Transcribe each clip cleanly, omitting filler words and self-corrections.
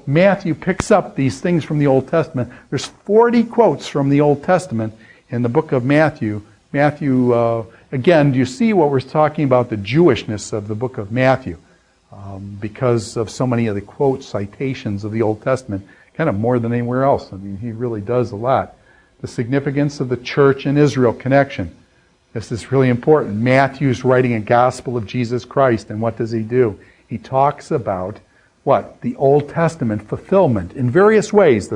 Matthew picks up these things from the Old Testament. There's 40 quotes from the Old Testament in the book of Matthew. Again, do you see what we're talking about, the Jewishness of the book of Matthew? Because of so many of the quote citations of the Old Testament, kind of more than anywhere else. I mean, he really does a lot. The significance of the church and Israel connection. This is really important. Matthew's writing a gospel of Jesus Christ, and what does he do? He talks about what? The Old Testament fulfillment in various ways,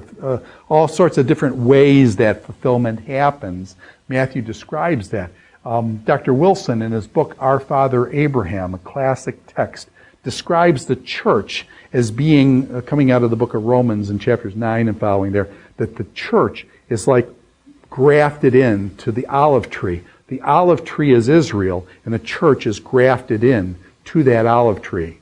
all sorts of different ways that fulfillment happens. Matthew describes that. Dr. Wilson, in his book, Our Father Abraham, a classic text, describes the church as being, coming out of the book of Romans in chapters 9 and following there, that the church is like grafted into the olive tree. The olive tree is Israel, and the church is grafted in to that olive tree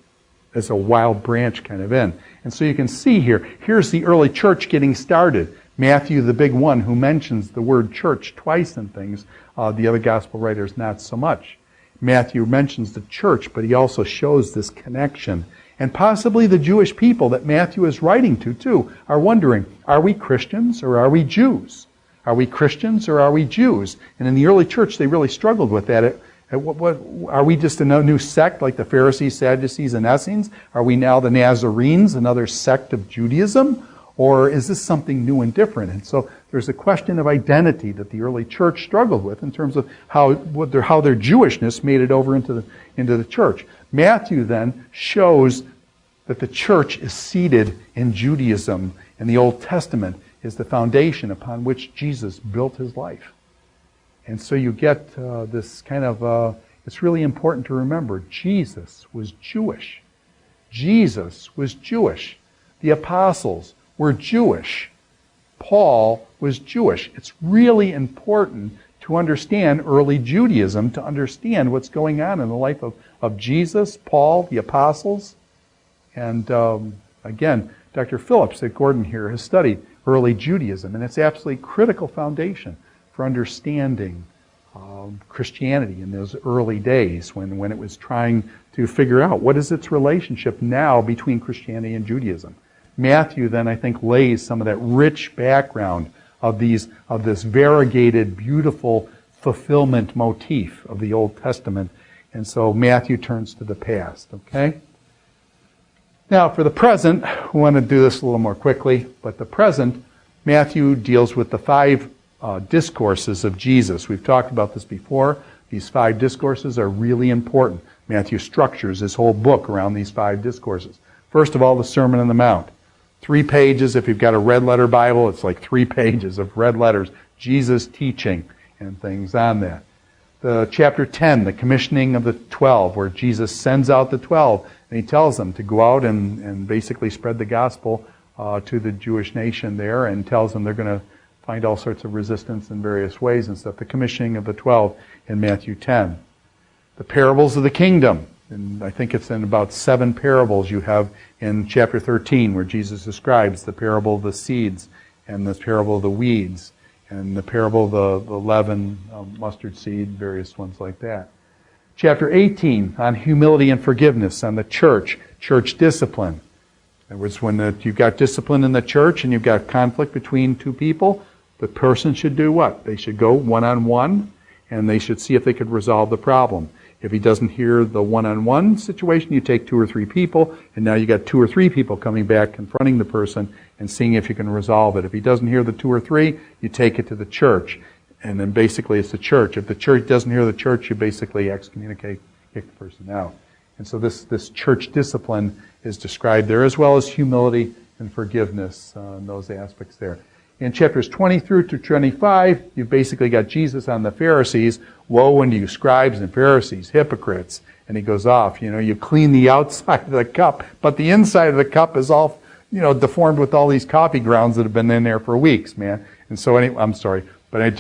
as a wild branch kind of in. And so you can see here's the early church getting started. Matthew, the big one, who mentions the word church twice in things. The other gospel writers, not so much. Matthew mentions the church, but he also shows this connection. And possibly the Jewish people that Matthew is writing to, too, are wondering, are we Christians or are we Jews? Are we Christians or are we Jews? And in the early church, they really struggled with that. Are we just a new sect like the Pharisees, Sadducees, and Essenes? Are we now the Nazarenes, another sect of Judaism? Or is this something new and different? And so there's a question of identity that the early church struggled with in terms of how their Jewishness made it over into the church. Matthew then shows that the church is seated in Judaism, and the Old Testament is the foundation upon which Jesus built his life. And so you get this kind of, it's really important to remember, Jesus was Jewish. Jesus was Jewish. The apostles were Jewish. Paul was Jewish. It's really important to understand early Judaism, to understand what's going on in the life of Jesus, Paul, the apostles. And again, Dr. Phillips at Gordon here has studied early Judaism, and it's absolutely critical foundation for understanding Christianity in those early days when it was trying to figure out what is its relationship now between Christianity and Judaism. Matthew then, I think, lays some of that rich background of this variegated, beautiful fulfillment motif of the Old Testament. And so Matthew turns to the past, okay? Now, for the present, we want to do this a little more quickly, but the present, Matthew deals with the 5 discourses of Jesus. We've talked about this before. These 5 discourses are really important. Matthew structures his whole book around these 5 discourses. First of all, the Sermon on the Mount. 3 pages. If you've got a red letter Bible, it's like 3 pages of red letters. Jesus teaching and things on that. The chapter 10, the commissioning of the 12, where Jesus sends out the 12, and he tells them to go out and basically spread the gospel to the Jewish nation there, and tells them they're going to find all sorts of resistance in various ways and stuff. The commissioning of the 12 in Matthew 10. The parables of the kingdom. And I think it's in about 7 parables you have in chapter 13 where Jesus describes the parable of the seeds and the parable of the weeds and the parable of the leaven, mustard seed, various ones like that. Chapter 18 on humility and forgiveness, on the church discipline. In other words, when you've got discipline in the church and you've got conflict between 2 people, the person should do what? They should go one-on-one and they should see if they could resolve the problem. If he doesn't hear the one-on-one situation, you take 2 or 3 people, and now you got 2 or 3 people coming back, confronting the person, and seeing if you can resolve it. If he doesn't hear the 2 or 3, you take it to the church, and then basically it's the church. If the church doesn't hear the church, you basically excommunicate, kick the person out. And so this church discipline is described there, as well as humility and forgiveness, and those aspects there. In chapters 20 through to 25, you've basically got Jesus on the Pharisees. Woe unto you, scribes and Pharisees, hypocrites. And he goes off, you clean the outside of the cup, but the inside of the cup is all, deformed with all these coffee grounds that have been in there for weeks, man. And so anyway, I'm sorry, but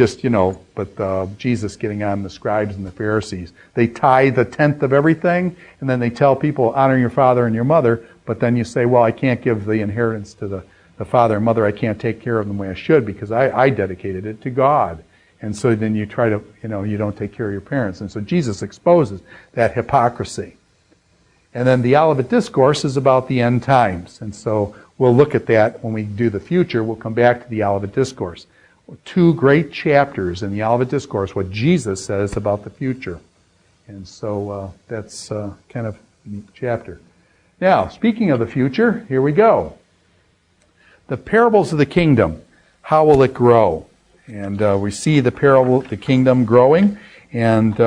Jesus getting on the scribes and the Pharisees. They tithe 1/10 of everything, and then they tell people, honor your father and your mother, but then you say, well, I can't give the inheritance to the father and mother, I can't take care of them the way I should because I dedicated it to God. And so then you try to, you don't take care of your parents. And so Jesus exposes that hypocrisy. And then the Olivet Discourse is about the end times. And so we'll look at that when we do the future. We'll come back to the Olivet Discourse. 2 great chapters in the Olivet Discourse, what Jesus says about the future. And so that's kind of a neat chapter. Now, speaking of the future, here we go. The parables of the kingdom. How will it grow? And we see the parable of the kingdom growing. And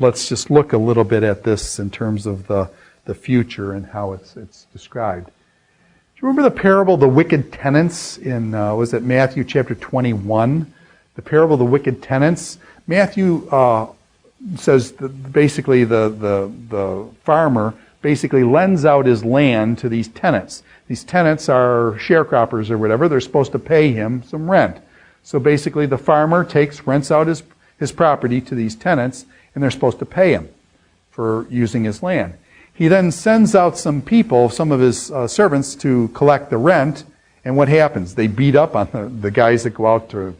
let's just look a little bit at this in terms of the future and how it's described. Do you remember the parable of the wicked tenants in, was it Matthew chapter 21? The parable of the wicked tenants. Matthew says that basically the farmer basically lends out his land to these tenants. These tenants are sharecroppers or whatever. They're supposed to pay him some rent. So basically the farmer rents out his property to these tenants, and they're supposed to pay him for using his land. He then sends out some people, some of his servants, to collect the rent. And what happens? They beat up on the guys that go out to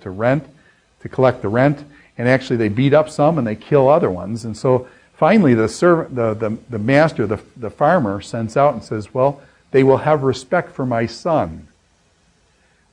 collect the rent. And actually they beat up some and they kill other ones. And so finally the master, the farmer, sends out and says, well, they will have respect for my son.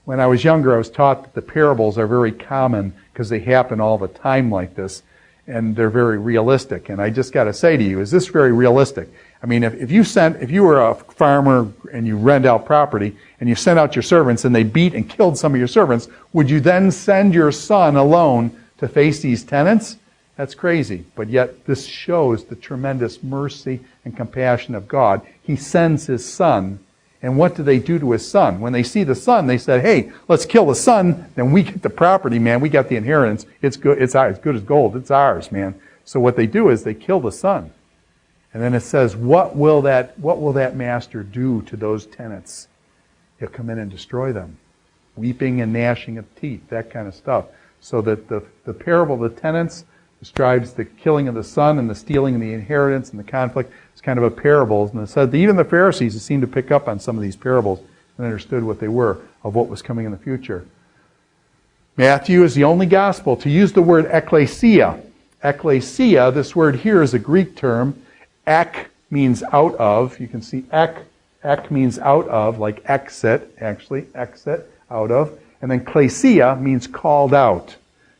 When I was younger, I was taught that the parables are very common because they happen all the time like this. And they're very realistic. And I just got to say to you, is this very realistic? I mean, if you were a farmer and you rent out property and you sent out your servants and they beat and killed some of your servants, would you then send your son alone to face these tenants? That's crazy. But yet this shows the tremendous mercy and compassion of God. He sends his son. And what do they do to his son? When they see the son, they said, hey, let's kill the son, then we get the property, man. We got the inheritance. It's good. It's ours. It's good as gold. It's ours, man. So what they do is they kill the son. And then it says, what will that master do to those tenants? He'll come in and destroy them. Weeping and gnashing of teeth, that kind of stuff. So that the parable of the tenants describes the killing of the son and the stealing of the inheritance and the conflict. It's kind of a parable. And it said that even the Pharisees seemed to pick up on some of these parables and understood what they were, of what was coming in the future. Matthew is the only gospel to use the word ekklesia. Ekklesia, this word here is a Greek term. Ek means out of. You can see ek. Ek means out of, like exit, actually. Exit, out of. And then klesia means called out.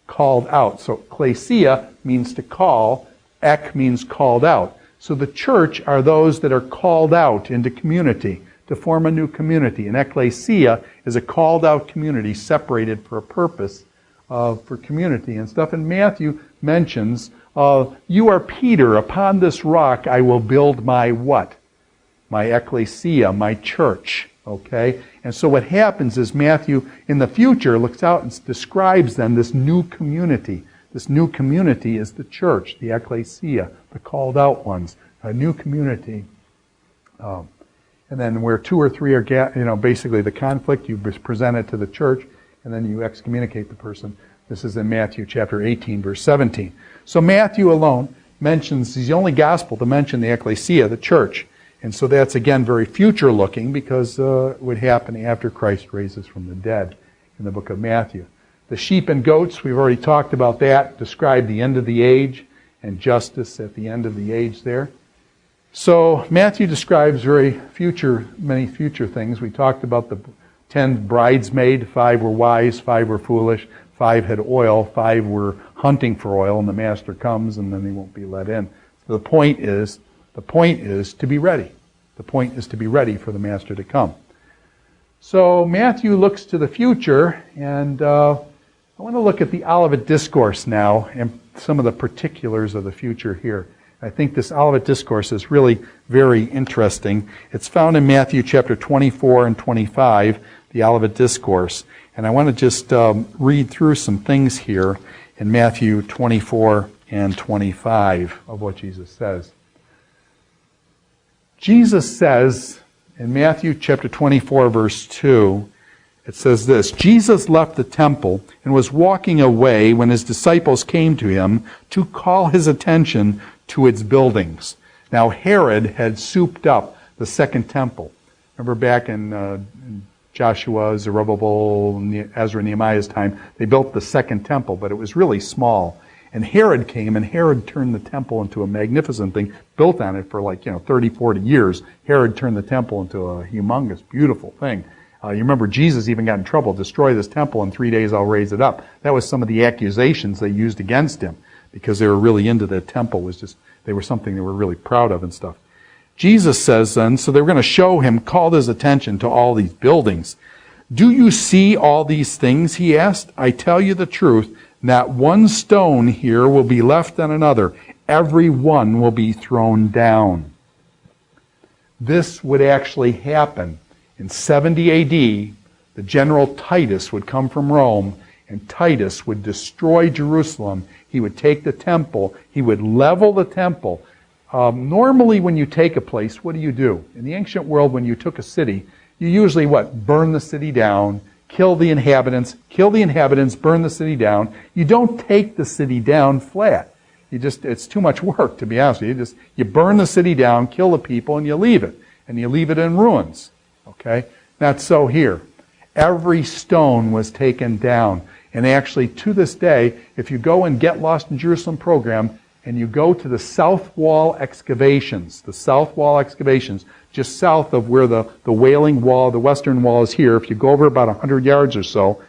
Called out. So klesia means to call. Ek means called out. So the church are those that are called out into community, to form a new community. And ekklesia is a called out community separated for a purpose, for community and stuff. And Matthew mentions, you are Peter, upon this rock I will build my what? My ekklesia, my church. Okay? And so what happens is Matthew, in the future, looks out and describes then this new community. This new community is the church, the ekklesia, the called out ones, a new community. And then where 2 or 3 are, basically the conflict, you present it to the church, and then you excommunicate the person. This is in Matthew chapter 18, verse 17. So Matthew alone mentions, he's the only gospel to mention the ekklesia, the church. And so that's, again, very future-looking because it would happen after Christ raises from the dead in the book of Matthew. The sheep and goats, we've already talked about that, describe the end of the age and justice at the end of the age there. So Matthew describes many future things. We talked about the 10 bridesmaids. 5 were wise, 5 were foolish, 5 had oil, 5 were hunting for oil, and the master comes and then they won't be let in. So the point is to be ready. The point is to be ready for the master to come. So Matthew looks to the future, and I want to look at the Olivet Discourse now and some of the particulars of the future here. I think this Olivet Discourse is really very interesting. It's found in Matthew chapter 24 and 25, the Olivet Discourse. And I want to just read through some things here in Matthew 24 and 25 of what Jesus says. Jesus says in Matthew chapter 24, verse 2, it says this, Jesus left the temple and was walking away when his disciples came to him to call his attention to its buildings. Now Herod had souped up the second temple. Remember back in Joshua, Zerubbabel, Ezra, Nehemiah's time, they built the second temple, but it was really small. And Herod came, and Herod turned the temple into a magnificent thing, built on it for 30, 40 years. Herod turned the temple into a humongous, beautiful thing. You remember Jesus even got in trouble, destroy this temple, in 3 days I'll raise it up. That was some of the accusations they used against him, because they were really into the temple. They were something they were really proud of and stuff. Jesus says then, so they were going to show him, called his attention to all these buildings. Do you see all these things, he asked? I tell you the truth, not one stone here will be left on another. Every one will be thrown down. This would actually happen. In 70 A.D., the general Titus would come from Rome, and Titus would destroy Jerusalem. He would take the temple. He would level the temple. Normally, when you take a place, what do? In the ancient world, when you took a city, you usually burn the city down, kill the inhabitants, burn the city down. You don't take the city down flat. It's too much work, to be honest with you. You burn the city down, kill the people, and you leave it. And you leave it in ruins. Okay? Not so here. Every stone was taken down. And actually, to this day, if you go and Get Lost in Jerusalem program, and you go to the South Wall excavations, just south of where the Wailing Wall, the Western Wall is here, if you go over about 100 yards or so,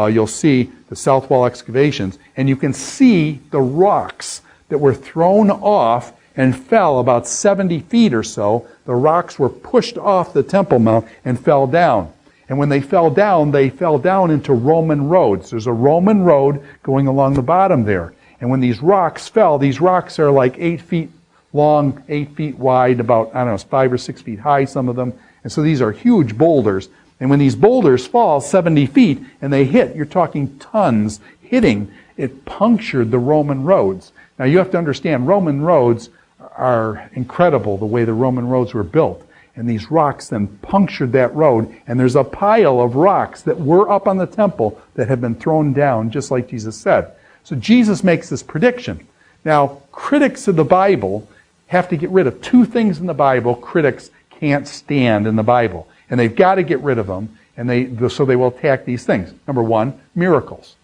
you'll see the South Wall excavations, and you can see the rocks that were thrown off and fell about 70 feet or so. The rocks were pushed off the Temple Mount and fell down. And when they fell down into Roman roads. There's a Roman road going along the bottom there. And when these rocks fell, these rocks are like 8 feet long, 8 feet wide, about, 5 or 6 feet high, some of them. And so these are huge boulders. And when these boulders fall 70 feet and they hit, you're talking tons hitting, it punctured the Roman roads. Now you have to understand, Roman roads are incredible, the way the Roman roads were built. And these rocks then punctured that road, and there's a pile of rocks that were up on the temple that have been thrown down, just like Jesus said. So Jesus makes this prediction. Now, critics of the Bible have to get rid of two things in the Bible critics can't stand in the Bible. And they've got to get rid of them, and so they will attack these things. Number one, miracles.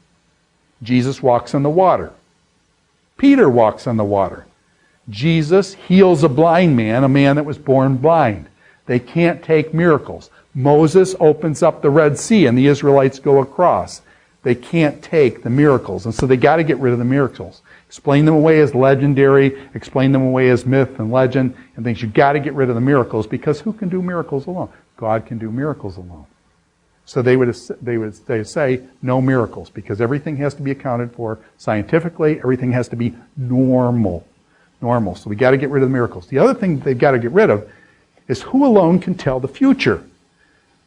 Jesus walks on the water. Peter walks on the water. Jesus heals a blind man, a man that was born blind. They can't take miracles. Moses opens up the Red Sea and the Israelites go across. They can't take the miracles. And so they got to get rid of the miracles. Explain them away as legendary, explain them away as myth and legend and things. You've got to get rid of the miracles, because who can do miracles alone? God can do miracles alone. So they would say no miracles, because everything has to be accounted for scientifically. Everything has to be normal. So we got to get rid of the miracles. The other thing they've got to get rid of is who alone can tell the future.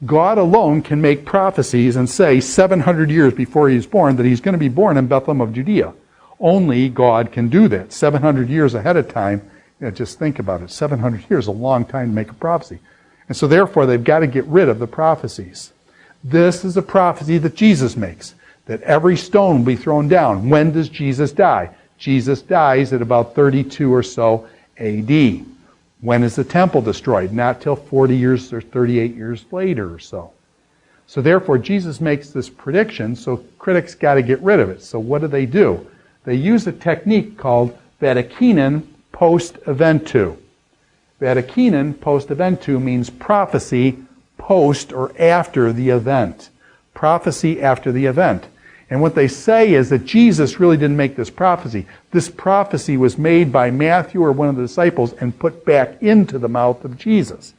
God alone can make prophecies and say 700 years before he's born that he's going to be born in Bethlehem of Judea. Only God can do that. 700 years ahead of time, just think about it. 700 years is a long time to make a prophecy. And so therefore they've got to get rid of the prophecies. This is a prophecy that Jesus makes, that every stone will be thrown down. When does Jesus die? Jesus dies at about 32 or so A.D. When is the temple destroyed? Not till 40 years or 38 years later or so. So therefore, Jesus makes this prediction, so critics got to get rid of it. So what do? They use a technique called Vaticanan post eventu. Vaticanan post eventu means prophecy post or after the event. Prophecy after the event. And what they say is that Jesus really didn't make this prophecy. This prophecy was made by Matthew or one of the disciples and put back into the mouth of Jesus.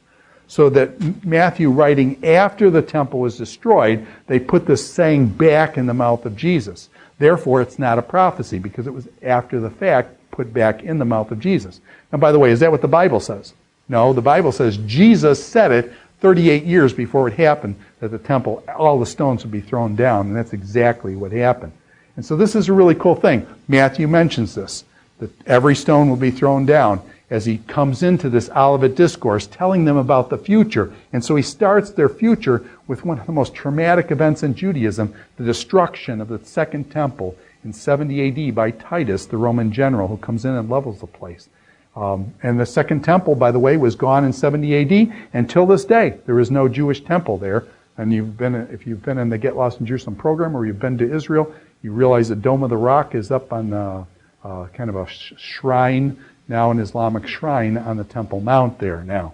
So that Matthew, writing after the temple was destroyed, they put this saying back in the mouth of Jesus. Therefore, it's not a prophecy, because it was after the fact put back in the mouth of Jesus. Now, by the way, is that what the Bible says? No, the Bible says Jesus said it 38 years before it happened, that the temple, all the stones would be thrown down, and that's exactly what happened. And so this is a really cool thing. Matthew mentions this, that every stone will be thrown down as he comes into this Olivet Discourse, telling them about the future. And so he starts their future with one of the most traumatic events in Judaism, the destruction of the Second Temple in 70 A.D. by Titus, the Roman general, who comes in and levels the place. And the Second Temple, by the way, was gone in 70 A.D. Until this day, there is no Jewish temple there. And if you've been in the Get Lost in Jerusalem program, or you've been to Israel, you realize the Dome of the Rock is up on kind of a shrine, now an Islamic shrine on the Temple Mount there now.